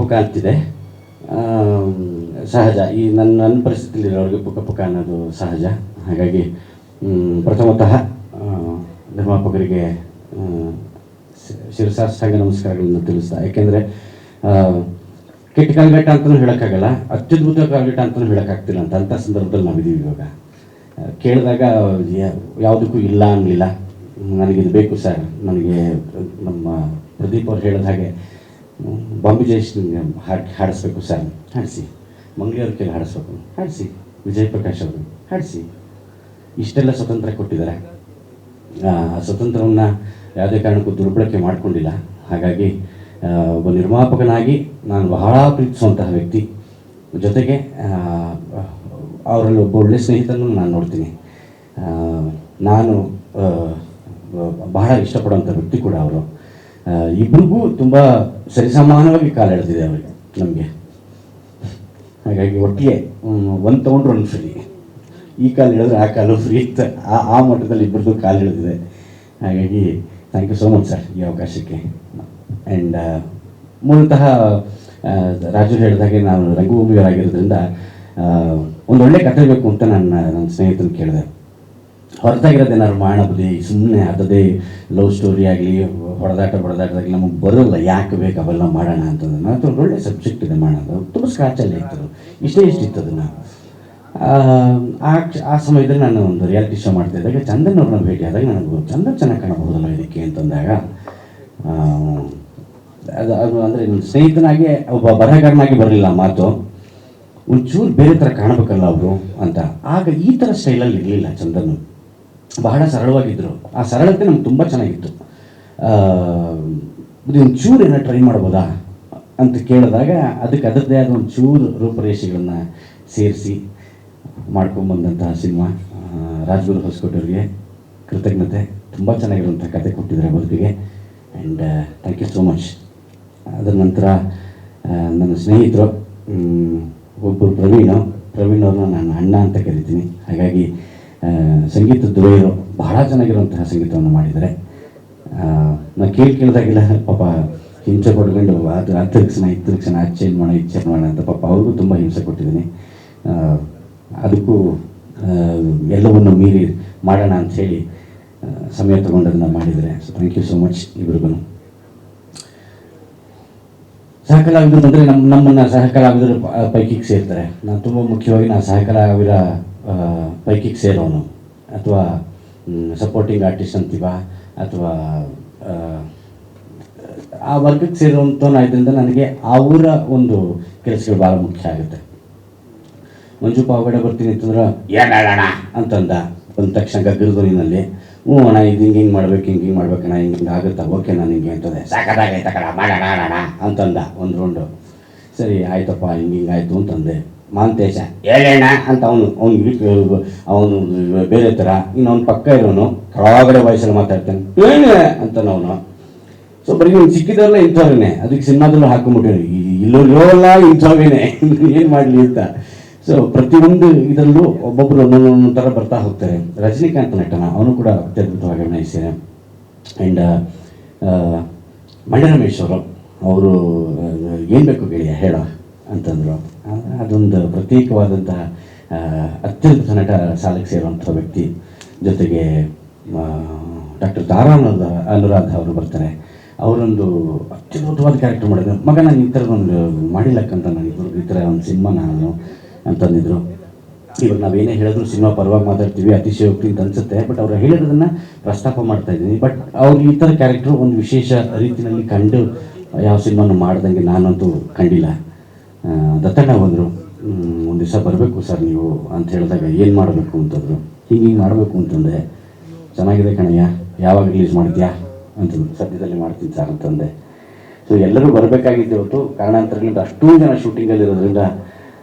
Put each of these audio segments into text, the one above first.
ಪುಕ ಅಂತಿದೆ. ಸಹಜ, ಈ ನನ್ನ ಪರಿಸ್ಥಿತಿಲಿರೋರಿಗೆ ಪುಕ ಅನ್ನೋದು ಸಹಜ. ಹಾಗಾಗಿ ಪ್ರಥಮತಃ ನಿರ್ಮಾಪಕರಿಗೆ ಶಿರಸಾಷ್ಟಾಂಗ ನಮಸ್ಕಾರಗಳನ್ನು ತಿಳಿಸ್ತಾ, ಯಾಕೆಂದರೆ ಕೆಟ್ಟ ಕಾಲಘಟ್ಟ ಅಂತಲೂ ಹೇಳೋಕ್ಕಾಗಲ್ಲ, ಅತ್ಯದ್ಭುತ ಕಾಲಘಟ್ಟ ಅಂತಲೂ ಹೇಳೋಕ್ಕಾಗ್ತಿಲ್ಲ ಅಂಥ ಸಂದರ್ಭದಲ್ಲಿ ನಾವಿದ್ದೀವಿ. ಇವಾಗ ಕೇಳಿದಾಗ ಯಾವುದಕ್ಕೂ ಇಲ್ಲ ಅನ್ನಲಿಲ್ಲ. ನನಗಿದು ಬೇಕು ಸರ್, ನನಗೆ ನಮ್ಮ ಪ್ರದೀಪ್ ಅವ್ರು ಹೇಳಿದ ಹಾಗೆ ಬಾಂಬೆ ಜಯಶ್ರೀ ಹಾಡಿಸ್ಬೇಕು ಸರ್, ಹಾಡಿಸಿ. ಮಂಗಳೂರು ಕೇಳಿ ಹಾಡಿಸ್ಬೇಕು, ಹಾಡಿಸಿ. ವಿಜಯ್ ಪ್ರಕಾಶ್ ಅವರು ಹಾಡಿಸಿ. ಇಷ್ಟೆಲ್ಲ ಸ್ವತಂತ್ರ ಕೊಟ್ಟಿದ್ದಾರೆ. ಆ ಸ್ವತಂತ್ರವನ್ನು ಯಾವುದೇ ಕಾರಣಕ್ಕೂ ದುರ್ಬಳಕೆ ಮಾಡಿಕೊಂಡಿಲ್ಲ. ಹಾಗಾಗಿ ಒಬ್ಬ ನಿರ್ಮಾಪಕನಾಗಿ ನಾನು ಬಹಳ ಪ್ರೀತಿಸುವಂತಹ ವ್ಯಕ್ತಿ. ಜೊತೆಗೆ ಅವರಲ್ಲಿ ಒಬ್ಬ ಒಳ್ಳೆಯ ಸ್ನೇಹಿತನನ್ನು ನಾನು ನೋಡ್ತೀನಿ. ನಾನು ಬಹಳ ಇಷ್ಟಪಡುವಂಥ ವ್ಯಕ್ತಿ ಕೂಡ ಅವರು. ಇಬ್ಬರಿಗೂ ತುಂಬ ಸರಿಸಮಾನವಾಗಿ ಕಾಲು ಎಳೆದಿದೆ ಅವರಿಗೆ, ನಮಗೆ. ಹಾಗಾಗಿ ಒಟ್ಟಿಗೆ ಒಂದು ತೊಗೊಂಡ್ರು ಒಂದು ಫ್ರೀ. ಈ ಕಾಲು ಹೇಳಿದ್ರೆ ಆ ಕಾಲು ಫ್ರೀ ಇತ್ತು. ಆ ಮಟ್ಟದಲ್ಲಿ ಇಬ್ಬರದ್ದು ಕಾಲು ಎಳೆದಿದೆ. ಹಾಗಾಗಿ thank you so much sir ಈ ಅವಕಾಶಕ್ಕೆ. ಆ್ಯಂಡ್ ಮೂಲತಃ ರಾಜು ಹೇಳಿದಾಗೆ ನಾನು ರಂಗಭೂಮಿಯವರಾಗಿರೋದ್ರಿಂದ ಒಂದೊಳ್ಳೆ ಕಥೆ ಬೇಕು ಅಂತ ನನ್ನ ಸ್ನೇಹಿತನ ಕೇಳಿದೆ. ಹೊರತಾಗಿರೋದೇನಾದ್ರು ಮಾಡೋಣ ಬುದ್ಧಿ, ಸುಮ್ಮನೆ ಅದೇ ಲವ್ ಸ್ಟೋರಿ ಆಗಲಿ ಹೊಡೆದಾಟದಾಗಲಿ ನಮಗೆ ಬರೋಲ್ಲ, ಯಾಕೆ ಬೇಕು ಅವೆಲ್ಲ ಮಾಡೋಣ ಅಂತಂದ್ರೆ. ನಾನು ಒಂದು ಒಳ್ಳೆ ಸಬ್ಜೆಕ್ಟ್ ಇದೆ ಮಾಡೋದು, ತುಂಬ ಸ್ಕ್ರಾಚಲ್ಲಿ ಇತ್ತು, ಇಷ್ಟಿತ್ತು ಅದನ್ನು. ಆ ಸಮಯದಲ್ಲಿ ನಾನು ಒಂದು ರಿಯಾಲಿಟಿ ಶೋ ಮಾಡ್ತಾಯಿದ್ದಾಗ ಚಂದನ್ ಅವ್ರನ್ನ ಭೇಟಿ ಆದಾಗ ನನಗೆ ಚಂದನ್ ಚೆನ್ನಾಗಿ ಕಾಣಬಹುದಲ್ಲ ಇದಕ್ಕೆ ಅಂತಂದಾಗ, ಅದು ಅಂದರೆ ನನ್ನ ಸ್ನೇಹಿತನಾಗಿ ಒಬ್ಬ ಬರಹಗಾರನಾಗಿ ಬರಲಿಲ್ಲ ಮಾತು, ಒಂಚೂರು ಬೇರೆ ಥರ ಕಾಣಬೇಕಲ್ಲ ಅವರು ಅಂತ. ಆಗ ಈ ಥರ ಸ್ಟೈಲಲ್ಲಿ ಇರಲಿಲ್ಲ ಚಂದನ್, ಬಹಳ ಸರಳವಾಗಿದ್ದರು. ಆ ಸರಳತೆ ನಮ್ಗೆ ತುಂಬ ಚೆನ್ನಾಗಿತ್ತು. ಒಂಚೂರು ಏನೋ ಟ್ರೈ ಮಾಡ್ಬೋದಾ ಅಂತ ಕೇಳಿದಾಗ ಅದಕ್ಕೆ ಅದರದ್ದೇ ಆದ ಒಂಚೂರು ರೂಪರೇಷೆಗಳನ್ನು ಸೇರಿಸಿ ಮಾಡ್ಕೊಂಬಂದಂತಹ ಸಿನಿಮಾ. ರಾಜ್ಗುರು ಹೊಸಕೋಟೆಯವ್ರಿಗೆ ಕೃತಜ್ಞತೆ. ತುಂಬ ಚೆನ್ನಾಗಿರುವಂಥ ಕತೆ ಕೊಟ್ಟಿದ್ದಾರೆ ಬದುಕಿಗೆ. And thank you so much. ಅದರ ನಂತರ ನನ್ನ ಸ್ನೇಹಿತರು ಒಬ್ಬರು ಪ್ರವೀಣ್ ಅವ್ರನ್ನ ನಾನು ಅಣ್ಣ ಅಂತ ಕರಿತೀನಿ. ಹಾಗಾಗಿ ಸಂಗೀತದ ದುರೈರು ಬಹಳ ಚೆನ್ನಾಗಿರುವಂತಹ ಸಂಗೀತವನ್ನು ಮಾಡಿದ್ದಾರೆ. ನಾನು ಕೇಳಿದಾಗೆಲ್ಲ ಪಾಪ ಹಿಂಸೆ ಕೊಟ್ಕೊಂಡು ಅದು ತಿರುಗಿಸೋಣ ಅದು ಚೇಂಜ್ ಮಾಡೋಣ ಅಂತ ಪಾಪ ಅವ್ರಿಗೂ ತುಂಬ ಹಿಂಸೆ ಕೊಟ್ಟಿದ್ದೀನಿ. ಅದಕ್ಕೂ ಎಲ್ಲವನ್ನು ಮೀರಿ ಮಾಡೋಣ ಅಂಥೇಳಿ ಸಮಯ ತಗೊಂಡದನ್ನು ಮಾಡಿದರೆ. So thank you so much ಇಬ್ಬರಿಗೂ. ಸಹಕಲಾವಿದರು ಬಂದರೆ ನಮ್ಮನ್ನು ಸಹಕಲಾವಿದರು ಪೈಕಿಗೆ ಸೇರ್ತಾರೆ. ನಾನು ತುಂಬ ಮುಖ್ಯವಾಗಿ ನಾನು ಸಹಕಲಾವಿರ ಪೈಕಿಗೆ ಸೇರೋನು, ಅಥವಾ ಸಪೋರ್ಟಿಂಗ್ ಆರ್ಟಿಸ್ಟ್ ಅಂತೀವ, ಅಥವಾ ಆ ವರ್ಗಕ್ಕೆ ಸೇರುವಂಥವನು ಆದ್ದರಿಂದ ನನಗೆ ಅವರ ಒಂದು ಕೆಲಸಗಳು ಭಾಳ ಮುಖ್ಯ ಆಗುತ್ತೆ. ಮಂಜು ಪಾವಗಡೆ ಬರ್ತೀನಿ ಅಂತಂದ್ರೆ ಏನಾಡೋಣ ಅಂತಂದ ಬಂದ ತಕ್ಷಣ ಗಗ್ಗರಧ್ವನಿನಲ್ಲಿ, ಹ್ಞೂ ಅಣ್ಣ ಇದು ಹಿಂಗೆ ಮಾಡ್ಬೇಕು ಮಾಡ್ಬೇಕಣ್ಣ, ಹಿಂಗೆ ಆಗುತ್ತಾ, ಓಕೆ ನಾನು ಹಿಂಗೆ ಅಂತಂದೆ. ಸಾಕಾಗೈತ ಕಣ ಮಾಡೋಣ ಅಂತಂದ ಒಂದು ರೌಂಡು. ಸರಿ ಆಯ್ತಪ್ಪ ಹಿಂಗೆ ಆಯಿತು ಅಂತಂದೆ. ಮಾಂತೇಶ ಹೇಳೋಣ ಅಂತ ಅವನು ಬೇರೆ ಥರ. ಇನ್ನೊಂದು ಪಕ್ಕ ಇರೋನು ಕೆಳಗಡೆ ವಯಸ್ಸಲ್ಲಿ ಮಾತಾಡ್ತಾನೆ, ಏನು ಅಂತಾನೆ ಅವನು. ಸೊ ಬರೀ ನೀವು ಸಿಕ್ಕಿದವರೆಲ್ಲ ಇಂಥವ್ರೇನೆ, ಅದಕ್ಕೆ ಸಿನಿಮಾದಲ್ಲೂ ಹಾಕೊಂಡ್ಬಿಟ್ಟಿರಿ, ಇಲ್ಲೋಲ್ಲ ಇಂಥವೇನೆ, ಏನು ಮಾಡಲಿ ಅಂತ. ಸೊ ಪ್ರತಿಯೊಂದು ಇದರಲ್ಲೂ ಒಬ್ಬೊಬ್ಬರು ಒಂದೊಂದು ಥರ ಬರ್ತಾ ಹೋಗ್ತಾರೆ. ರಜನಿಕಾಂತ್ ನಟನ ಅವನು ಕೂಡ ಅತ್ಯದ್ಭುತವಾಗಿ ಅಭಿನಯಿಸಿದ್ದಾರೆ. ಆ್ಯಂಡ್ ಮಂಡ್ಯ ರಮೇಶ್ ಅವರು ಏನು ಬೇಕು ಗೆಳೆಯ ಹೇಳೋ ಅಂತಂದರು. ಅದೊಂದು ಪ್ರತ್ಯೇಕವಾದಂತಹ ಅತ್ಯದ್ಭುತ ನಟ ಸಾಲಕ್ಕೆ ಸೇರುವಂಥ ವ್ಯಕ್ತಿ. ಜೊತೆಗೆ ಡಾಕ್ಟರ್ ತಾರಾ ಅನುರಾಧ ಅವರು ಬರ್ತಾರೆ. ಅವರೊಂದು ಅತ್ಯದ್ಭುತವಾದ ಕ್ಯಾರೆಕ್ಟರ್ ಮಾಡಿದ್ರು. ಮಗ ನಾನು ಈ ಥರದೊಂದು ಮಾಡಿಲ್ಲಕ್ಕಂತ ನಾನು ಈ ಥರ ಒಂದು ಸಿನಿಮಾ ನಾನು ಅಂತಂದಿದ್ರು. ಇವಾಗ ನಾವೇನೇ ಹೇಳಿದ್ರು ಸಿನಿಮಾ ಪರವಾಗಿ ಮಾತಾಡ್ತೀವಿ, ಅತಿಶಯೋಕ್ತಿ ಅಂತ ಅನಿಸುತ್ತೆ, ಬಟ್ ಅವ್ರು ಹೇಳಿರೋದನ್ನು ಪ್ರಸ್ತಾಪ ಮಾಡ್ತಾ ಇದ್ದೀನಿ. ಬಟ್ ಅವ್ರು ಈ ಥರ ಕ್ಯಾರೆಕ್ಟ್ರು ಒಂದು ವಿಶೇಷ ರೀತಿಯಲ್ಲಿ ಕಂಡು ಯಾವ ಸಿನಿಮಾನು ಮಾಡ್ದಂಗೆ ನಾನಂತೂ ಕಂಡಿಲ್ಲ. ದತ್ತಣ್ಣ ಬಂದರು, ಒಂದು ದಿವಸ ಬರಬೇಕು ಸರ್ ನೀವು ಅಂತ ಹೇಳಿದಾಗ ಏನು ಮಾಡಬೇಕು ಅಂತಂದರು. ಹಿಂಗೆ ಮಾಡಬೇಕು ಅಂತಂದೆ. ಚೆನ್ನಾಗಿದೆ ಕಣಯ್ಯ, ಯಾವಾಗ ರಿಲೀಸ್ ಮಾಡ್ತೀಯಾ ಅಂತಂದು. ಸದ್ಯದಲ್ಲಿ ಮಾಡ್ತೀನಿ ಸರ್ ಅಂತಂದೆ. ಸೊ ಎಲ್ಲರೂ ಬರಬೇಕಾಗಿತ್ತು. ಇವತ್ತು ಕಾರಣಾಂತರಗಳಿಂದ ಅಷ್ಟೊಂದು ಜನ ಶೂಟಿಂಗಲ್ಲಿರೋದ್ರಿಂದ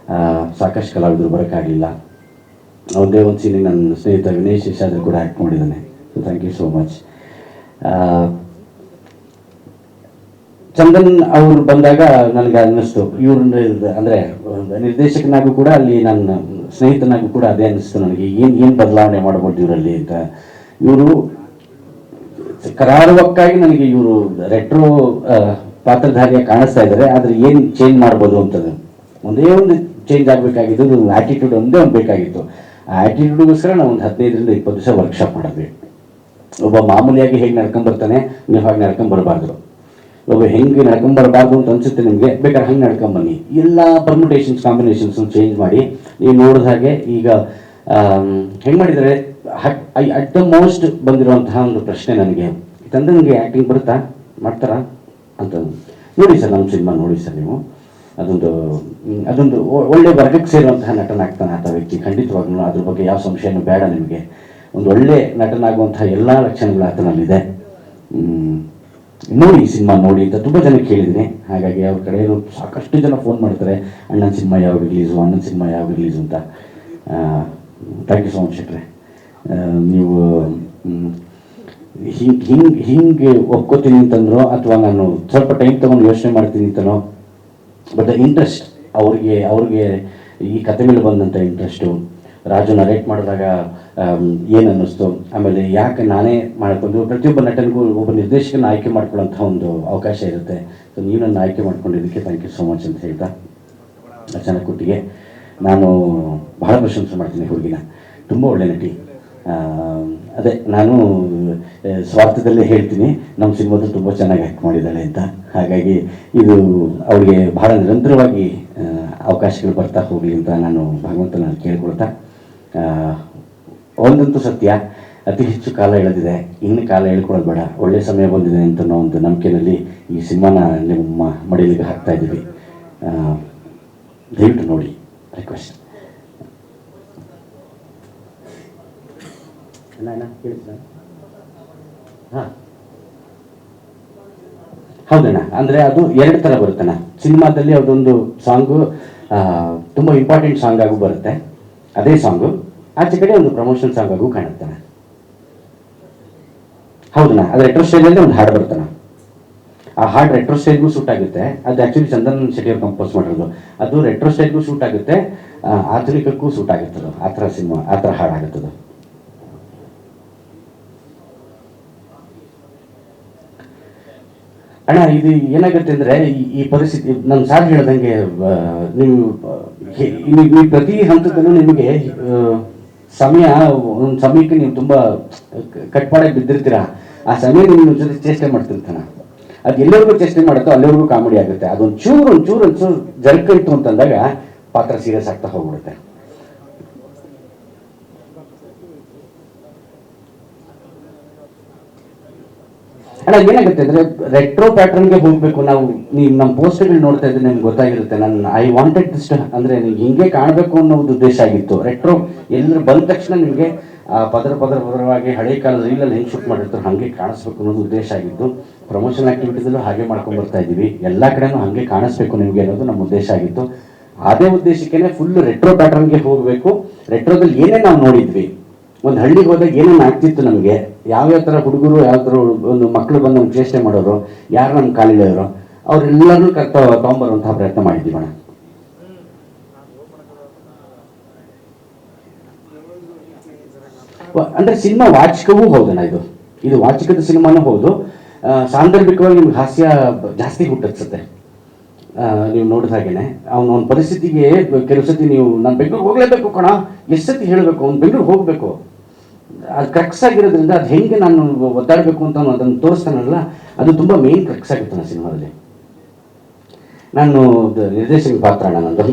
ಸಾಕಷ್ಟು ಕಲಾವಿದರು ಬರೋಕ್ಕಾಗಲಿಲ್ಲ. ಒಂದೇ ಒಂದು ಸೀನಿಗೆ ನನ್ನ ಸ್ನೇಹಿತ ವಿನಯ್ ಶೇಷಾದ್ರಿ ಕೂಡ ಆ್ಯಕ್ಟ್ ಮಾಡಿದ್ದಾನೆ. So thank you so much. Chandan ಅವರು ಬಂದಾಗ ನನಗೆ ಅನ್ನಿಸ್ತು, ಇವ್ರನ್ನ ಅಂದರೆ ನಿರ್ದೇಶಕನಾಗೂ ಕೂಡ ಅಲ್ಲಿ ನನ್ನ ಸ್ನೇಹಿತನಾಗೂ ಕೂಡ ಅದೇ ಅನ್ನಿಸ್ತು ನನಗೆ, ಏನು ಬದಲಾವಣೆ ಮಾಡ್ಬೋದು ಇವರಲ್ಲಿ ಅಂತ. ಇವರು ಕರಾರುವಕ್ಕಾಗಿ ನನಗೆ ಇವರು ರೆಟ್ರೋ ಪಾತ್ರಧಾರಿಯಾಗಿ ಕಾಣಿಸ್ತಾ ಇದ್ದಾರೆ, ಆದರೆ ಏನು ಚೇಂಜ್ ಮಾಡ್ಬೋದು ಅಂತದ್ದು ಒಂದೇ ಒಂದು ಚೇಂಜ್ ಆಗಬೇಕಾಗಿದ್ದು ಆ್ಯಟಿಟ್ಯೂಡ್ ಒಂದೇ ಒಂದು ಬೇಕಾಗಿತ್ತು. ಆ ಆ್ಯಟಿಟ್ಯೂಡ್ಗೋಸ್ಕರ ನಾವು ಒಂದು 15ರಿಂದ 20 ದಿವಸ ವರ್ಕ್ಶಾಪ್ ಮಾಡಿದ್ವಿ. ಒಬ್ಬ ಮಾಮೂಲಿಯಾಗಿ ಹೇಗೆ ನಡ್ಕೊಂಬರ್ತಾನೆ ನೀವು ಹಾಗೆ ನಡ್ಕೊಂಬರ್ಬಾರ್ದು, ಒಬ್ಬ ಹೆಂಗೆ ನಡ್ಕೊಂಬರ್ಬಾರ್ದು ಅಂತ ಅನ್ಸುತ್ತೆ ನಿಮಗೆ, ಬೇಕಾದ್ರೆ ಹಂಗೆ ನಡ್ಕೊಂಬನ್ನಿ. ಎಲ್ಲ ಪರ್ಮುಟೇಷನ್ಸ್ ಕಾಂಬಿನೇಷನ್ಸ್ನ ಚೇಂಜ್ ಮಾಡಿ ನೀವು ನೋಡಿದ ಹಾಗೆ ಈಗ ಹೆಂಗೆ ಮಾಡಿದರೆ ಅಟ್ ದ ಮೋಸ್ಟ್ ಬಂದಿರುವಂತಹ ಒಂದು ಪ್ರಶ್ನೆ ನನಗೆ, ತಂದೆ ನನಗೆ ಆ್ಯಕ್ಟಿಂಗ್ ಬರುತ್ತಾ ಮಾಡ್ತಾರಾ ಅಂತ. ನೋಡಿ ಸರ್ ನಮ್ಮ ಸಿನಿಮಾ ನೋಡಿ ಸರ್ ನೀವು, ಅದೊಂದು ಒಳ್ಳೆ ವರ್ಗಕ್ಕೆ ಸೇರುವಂತಹ ನಟನಾಗ್ತಾನೆ ಆತ ವ್ಯಕ್ತಿ, ಖಂಡಿತವಾಗ್ಲೂ ಅದ್ರ ಬಗ್ಗೆ ಯಾವ ಸಂಶಯನೂ ಬೇಡ ನಿಮಗೆ. ಒಂದು ಒಳ್ಳೆ ನಟನಾಗುವಂತಹ ಎಲ್ಲ ಲಕ್ಷಣಗಳು ಆತನಲ್ಲಿದೆ. ನೋಡಿ ಸಿನಿಮಾ ನೋಡಿ ಅಂತ ತುಂಬ ಜನ ಕೇಳಿದ್ದೀನಿ. ಹಾಗಾಗಿ ಅವ್ರ ಕಡೆ ಸಾಕಷ್ಟು ಜನ ಫೋನ್ ಮಾಡ್ತಾರೆ, ಅಣ್ಣನ ಸಿನಿಮಾ ಯಾವಾಗ ರಿಲೀಸು, ಅಣ್ಣನ ಸಿನಿಮಾ ಯಾವಾಗ ರಿಲೀಸು ಅಂತ. ಥ್ಯಾಂಕ್ ಯು ಸೊ ಮಚ್ ಶೆಟ್ರೆ. ನೀವು ಹಿಂಗೆ ಒಪ್ಕೋತೀನಿ ಅಂತಂದ್ರೋ ಅಥವಾ ನಾನು ಸ್ವಲ್ಪ ಟೈಮ್ ತೊಗೊಂಡು ಯೋಚನೆ ಮಾಡ್ತೀನಿ ಅಂತನೋ, ಬಟ್ ಇಂಟ್ರೆಸ್ಟ್ ಅವ್ರಿಗೆ ಈ ಕತೆ ಮೇಲೆ ಬಂದಂಥ ಇಂಟ್ರೆಸ್ಟು, ರಾಜು ನರೇಟ್ ಮಾಡಿದಾಗ ಏನು ಅನ್ನಿಸ್ತು, ಆಮೇಲೆ ಯಾಕೆ ನಾನೇ ಮಾಡ್ಕೊಂಡು ಪ್ರತಿಯೊಬ್ಬ ನಟನಿಗೂ ಒಬ್ಬ ನಿರ್ದೇಶಕನ ಆಯ್ಕೆ ಮಾಡ್ಕೊಳ್ಳೋಂಥ ಒಂದು ಅವಕಾಶ ಇರುತ್ತೆ. ಸೊ ನೀವು ನನ್ನ ಆಯ್ಕೆ ಮಾಡ್ಕೊಂಡಿದ್ದಕ್ಕೆ ಥ್ಯಾಂಕ್ ಯು ಸೋ ಮಚ್ ಅಂತ ಹೇಳ್ತಾ, ಅರ್ಚನಾ ಕುಟ್ಟಿಗೆ ನಾನು ಬಹಳ ಪ್ರಶಂಸೆ ಮಾಡ್ತೀನಿ. ಹುಡುಗಿನ ತುಂಬ ಒಳ್ಳೆ ನಟಿ. ಅದೇ ನಾನು ಸ್ವಾರ್ಥದಲ್ಲೇ ಹೇಳ್ತೀನಿ, ನಮ್ಮ ಸಿನಿಮಾದಲ್ಲಿ ತುಂಬ ಚೆನ್ನಾಗಿ ಆ್ಯಕ್ಟ್ ಮಾಡಿದ್ದಾಳೆ ಅಂತ. ಹಾಗಾಗಿ ಇದು ಅವಳಿಗೆ ಬಹಳ ನಿರಂತರವಾಗಿ ಅವಕಾಶಗಳು ಬರ್ತಾ ಹೋಗಲಿ ಅಂತ ನಾನು ಭಗವಂತನ ಕೇಳ್ಕೊಳ್ತಾ, ಒಂದಂತೂ ಸತ್ಯ, ಅತಿ ಹೆಚ್ಚು ಕಾಲ ಎಳೆದಿದೆ, ಇನ್ನು ಕಾಲ ಹೇಳ್ಕೊಳ್ಳೋದು ಬೇಡ, ಒಳ್ಳೆಯ ಸಮಯ ಬಂದಿದೆ ಅಂತ ಅನ್ನೋ ಒಂದು ನಂಬಿಕೆಯಲ್ಲಿ ಈ ಸಿನಿಮಾನ ನಿಮ್ಮ ಮಡಿಲಿಗೆ ಹಾಕ್ತಾ ಇದ್ದೀವಿ. ದಯವಿಟ್ಟು ನೋಡಿ, ರಿಕ್ವೆಸ್ಟ್. ಹಾಂ ಹೌದಣ್ಣ, ಅಂದರೆ ಅದು 2 ಥರ ಬರುತ್ತಣ್ಣ ಸಿನಿಮಾದಲ್ಲಿ. ಅದೊಂದು ಸಾಂಗು ತುಂಬ ಇಂಪಾರ್ಟೆಂಟ್ ಸಾಂಗ್ ಆಗು ಬರುತ್ತೆ, ಅದೇ ಸಾಂಗು ಆಚೆ ಕಡೆ ಒಂದು ಪ್ರಮೋಷನ್ ಸಾಂಗ್ ಆಗು ಕಾಣುತ್ತಾನೆ. ಹೌದಣ್ಣ, ಅದು ರೆಟ್ರೋ ಸ್ಟೈಲಲ್ಲಿ ಒಂದು ಹಾಡು ಬರ್ತಾನೆ. ಆ ಹಾಡು ರೆಟ್ರೋ ಸ್ಟೈಲ್ಗೂ ಸೂಟ್ ಆಗುತ್ತೆ. ಅದು ಆ್ಯಕ್ಚುಲಿ ಚಂದನ್ ಶೆಟ್ಟಿ ಅವ್ರು ಕಂಪೋಸ್ ಮಾಡಿರೋದು. ಅದು ರೆಟ್ರೋ ಸ್ಟೈಲ್ಗೂ ಸೂಟ್ ಆಗುತ್ತೆ, ಆಧುನಿಕಕ್ಕೂ ಸೂಟ್ ಆಗುತ್ತದು. ಆ ಥರ ಸಿನಿಮಾ, ಆ ಥರ ಹಾಡು ಆಗುತ್ತದು. ಅಣ್ಣ ಇದು ಏನಾಗುತ್ತೆ ಅಂದರೆ ಈ ಪರಿಸ್ಥಿತಿ ನಮ್ಮ ಸಾರ್ ಹೇಳ್ದಂಗೆ, ನೀವು ಪ್ರತಿ ಹಂತದಲ್ಲೂ ನಿಮಗೆ ಸಮಯ, ಒಂದು ಸಮಯಕ್ಕೆ ನೀವು ತುಂಬ ಕಟ್ಪಾಡಾಗಿ ಬಿದ್ದಿರ್ತೀರ. ಆ ಸಮಯ ನಿಮ್ಮ ಜೊತೆ ಚೇಷ್ಟೆ ಮಾಡ್ತಿರ್ತಾನೆ. ಅದು ಎಲ್ಲರಿಗೂ ಚೇಷ್ಟೆ ಮಾಡುತ್ತೋ ಅಲ್ಲಿವರೆಗೂ ಕಾಮಿಡಿ ಆಗುತ್ತೆ. ಅದೊಂದು ಚೂರು ಜರ್ಕಂತು ಅಂತಂದಾಗ ಪಾತ್ರ ಸೀರಿಯಸ್ ಆಗ್ತಾ ಹೋಗ್ಬಿಡುತ್ತೆ. ಅಣ್ಣ ಏನಾಗುತ್ತೆ ಅಂದರೆ ರೆಟ್ರೋ ಪ್ಯಾಟರ್ನ್ಗೆ ಹೋಗಬೇಕು ನಾವು. ನೀವು ನಮ್ಮ ಪೋಸ್ಟರ್ಗಳು ನೋಡ್ತಾ ಇದ್ರೆ ನಿಮ್ಗೆ ಗೊತ್ತಾಗಿರುತ್ತೆ. ಐ ವಾಂಟೆಡ್ ದಿಸ್ ಅಂದರೆ ನೀವು ಹಿಂಗೆ ಕಾಣಬೇಕು ಅನ್ನೋ ಒಂದು ಉದ್ದೇಶ ಆಗಿತ್ತು. ರೆಟ್ರೋ ಎಲ್ಲರೂ ಬಂದ ತಕ್ಷಣ ನಿಮಗೆ ಪದರವಾಗಿ ಹಳೆ ಕಾಲದ ರೀಲಲ್ಲಿ ಹೆಂಗೆ ಶೂಟ್ ಮಾಡಿರ್ತಾರೆ ಹಾಗೆ ಕಾಣಿಸ್ಬೇಕು ಅನ್ನೋದು ಉದ್ದೇಶ ಆಗಿತ್ತು. ಪ್ರಮೋಷನ್ ಆ್ಯಕ್ಟಿವಿಟೀಸಲ್ಲೂ ಹಾಗೆ ಮಾಡ್ಕೊಂಡು ಬರ್ತಾ ಇದ್ದೀವಿ. ಎಲ್ಲ ಕಡೆನೂ ಹಾಗೆ ಕಾಣಿಸ್ಬೇಕು ನಿಮಗೆ ಅನ್ನೋದು ನಮ್ಮ ಉದ್ದೇಶ ಆಗಿತ್ತು. ಅದೇ ಉದ್ದೇಶಕ್ಕೇ ಫುಲ್ ರೆಟ್ರೋ ಪ್ಯಾಟರ್ನ್ಗೆ ಹೋಗಬೇಕು. ರೆಟ್ರೋದಲ್ಲಿ ಏನೇ ನಾವು ನೋಡಿದ್ವಿ, ಒಂದು ಹಳ್ಳಿಗೆ ಹೋದಾಗ ಏನೇನು ಆಗ್ತಿತ್ತು ನಮಗೆ, ಯಾವ್ಯಾವ ಥರ ಹುಡುಗರು, ಯಾವ ಥರ ಒಂದು ಮಕ್ಕಳು ಬಂದು ನಮ್ಗೆ ಚೇಷ್ಟೆ ಮಾಡೋರು, ಯಾರು ನಮ್ಮ ಕಾಲಿಡೋರು, ಅವರೆಲ್ಲರೂ ತಗೊಂಬರುವಂತಹ ಪ್ರಯತ್ನ ಮಾಡಿದ್ದೀವಿ ಅಣ್ಣ. ಅಂದರೆ ಸಿನಿಮಾ ವಾಚಿಕವೂ ಹೌದಣ್ಣ. ಇದು ವಾಚಿಕದ ಸಿನಿಮಾನೂ ಹೌದು. ಸಾಂದರ್ಭಿಕವಾಗಿ ನಿಮ್ಗೆ ಹಾಸ್ಯ ಜಾಸ್ತಿ ಹುಟ್ಟಿಸುತ್ತೆ. ನೀವು ನೋಡಿದ ಹಾಗೇನೆ ಅವನ ಪರಿಸ್ಥಿತಿಗೆ ಕೆಲವು ಸತಿ ನೀವು ನಾನು ಬೆಂಗಳೂರು ಹೋಗಲೇಬೇಕು ಕಣ, ಎಷ್ಟು ಸತಿ ಹೇಳಬೇಕು ಅವ್ನು ಬೆಂಗಳೂರು ಹೋಗಬೇಕು, ಅದು ಕ್ರಕ್ಸ್ ಆಗಿರೋದ್ರಿಂದ ಅದು ಹೆಂಗೆ ನಾನು ಒದ್ದಾಡಬೇಕು ಅಂತ ಅದನ್ನು ತೋರಿಸ್ತಾನಲ್ಲ, ಅದು ತುಂಬ ಮೇನ್ ಕ್ರಕ್ಸ್ ಆಗುತ್ತೆ ನನ್ನ ಸಿನಿಮಾದಲ್ಲಿ. ನಾನು ನಿರ್ದೇಶಕ ಪಾತ್ರ ಅಣ್ಣ, ನಂದು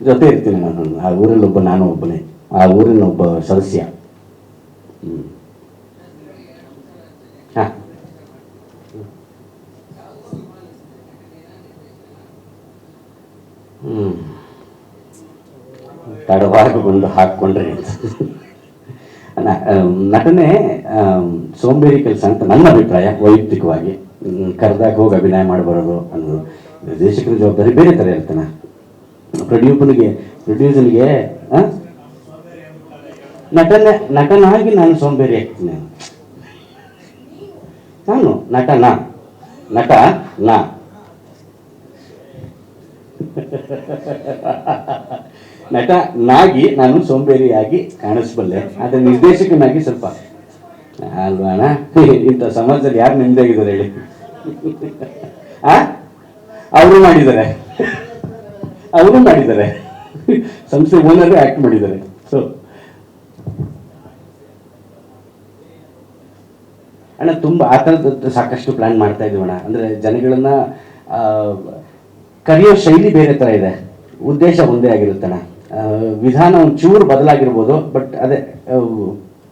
ಜೊತೆ ಇರ್ತೀನಿ ನಾನು. ಆ ಊರಲ್ಲಿ ನಾನು ಒಬ್ಬನೇ, ಆ ಊರಿನ ಒಬ್ಬ ಸದಸ್ಯ. ಹಾಂ ತಡವಾಗಿ ಬಂದು ಹಾಕ್ಕೊಂಡ್ರಿ ಅಂತ. ನಟನೆ ಸೋಂಬೇರಿ ಕೆಲಸ ಅಂತ ನನ್ನ ಅಭಿಪ್ರಾಯ ವೈಯಕ್ತಿಕವಾಗಿ. ಕರೆದಾಗ ಹೋಗಿ ಅಭಿನಯ ಮಾಡಬರೋದು ಅನ್ನೋದು ನಿರ್ದೇಶಕರ ಜವಾಬ್ದಾರಿ ಬೇರೆ ಥರ ಇರ್ತಾನೆ. ಪ್ರೊಡ್ಯೂಸರ್ಗೆ ನಟನಾಗಿ ನಾನು ಸೋಂಬೇರಿ ಆಗ್ತೀನಿ. ನಾನು ನಟ ನಟನಾಗಿ ನಾನು ಸೋಂಬೇರಿಯಾಗಿ ಕಾಣಿಸ್ಬಲ್ಲೆ, ಆದರೆ ನಿರ್ದೇಶಕನಾಗಿ ಸ್ವಲ್ಪ ಅಲ್ವಾಣ. ಇಂಥ ಸಮಾಜದಲ್ಲಿ ಯಾರು ನೆಮ್ಮದಿಯಾಗಿದ್ದಾರೆ ಹೇಳಿ? ಅವರು ಮಾಡಿದ್ದಾರೆ, ಅವರು ಮಾಡಿದ್ದಾರೆ, ಸಂಸ್ಥೆ ಓನರೇ ಆಕ್ಟ್ ಮಾಡಿದ್ದಾರೆ. ಸೊ ಅಣ್ಣ ತುಂಬ ಆ ಥರದ್ದು ಸಾಕಷ್ಟು ಪ್ಲಾನ್ ಮಾಡ್ತಾ ಇದೀವಿ ಅಣ್ಣ. ಅಂದರೆ ಜನಗಳನ್ನ ಕರೆಯೋ ಶೈಲಿ ಬೇರೆ ಥರ ಇದೆ, ಉದ್ದೇಶ ಒಂದೇ ಆಗಿರುತ್ತಣ್ಣ. ವಿಧಾನ ಒಂಚೂರು ಬದಲಾಗಿರ್ಬೋದು, ಬಟ್ ಅದೇ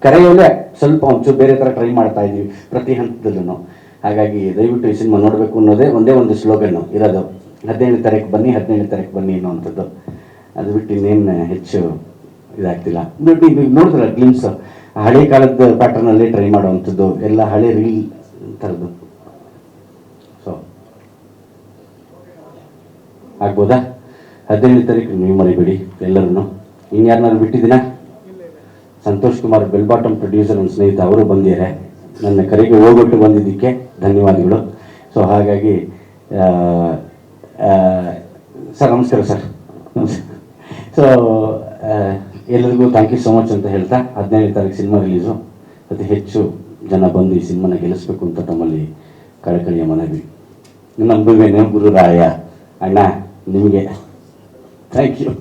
ಕರೆಯೋಲೆ ಸ್ವಲ್ಪ ಒಂಚೂರು ಬೇರೆ ಥರ ಟ್ರೈ ಮಾಡ್ತಾ ಇದ್ದೀವಿ ಪ್ರತಿ ಹಂತದಲ್ಲೂ. ಹಾಗಾಗಿ ದಯವಿಟ್ಟು ಈ ಸಿನಿಮಾ ನೋಡಬೇಕು ಅನ್ನೋದೇ ಒಂದೇ ಒಂದು ಸ್ಲೋಗನ್ನು ಇರೋದು. 17ನೇ ತಾರೀಕು ಬನ್ನಿ, 17ನೇ ತಾರೀಕು ಬನ್ನಿ ಅನ್ನೋವಂಥದ್ದು. ಅದು ಬಿಟ್ಟು ಇನ್ನೇನು ಹೆಚ್ಚು ಇದಾಗ್ತಿಲ್ಲ. ಬಟ್ ಈಗ ನೋಡಿದ್ರೆ ಗ್ಲಿಮ್ಸ್ ಹಳೆ ಕಾಲದ ಪ್ಯಾಟರ್ನಲ್ಲಿ ಟ್ರೈ ಮಾಡುವಂಥದ್ದು, ಎಲ್ಲ ಹಳೆ ರೀಲ್ ಥರದ್ದು. ಸೊ ಆಗ್ಬೋದಾ? 17ನೇ ತಾರೀಕು ನೀವು ಮರಿಬೇಡಿ ಎಲ್ಲರೂ. ಇನ್ಯಾರನ್ನಾರು ಬಿಟ್ಟಿದ್ದೀನಾ? Santosh Kumar Bell Bottom producer, ನನ್ನ ಸ್ನೇಹಿತ, ಅವರು ಬಂದಿದ್ದಾರೆ. ನನ್ನ ಕರೆಗೆ ಹೋಗ್ಬಿಟ್ಟು ಬಂದಿದ್ದಕ್ಕೆ ಧನ್ಯವಾದಗಳು. ಸೊ ಹಾಗಾಗಿ ಸರ್ ನಮಸ್ಕಾರ ಸರ್. ಸೊ ಎಲ್ಲರಿಗೂ ಥ್ಯಾಂಕ್ ಯು ಸೋ ಮಚ್ ಅಂತ ಹೇಳ್ತಾ, 17ನೇ ತಾರೀಕು ಸಿನಿಮಾ ರಿಲೀಸು. ಅತಿ ಹೆಚ್ಚು ಜನ ಬಂದು ಈ ಸಿನಿಮಾನ ಗೆಲ್ಲಿಸ್ಬೇಕು ಅಂತ ತಮ್ಮಲ್ಲಿ ಕಳಕಳಿಯ ಮನವಿ. ನಂಬುವೇನೆ ಗುರುರಾಯ ಅಣ್ಣ, ನಿಮಗೆ ಥ್ಯಾಂಕ್ ಯು.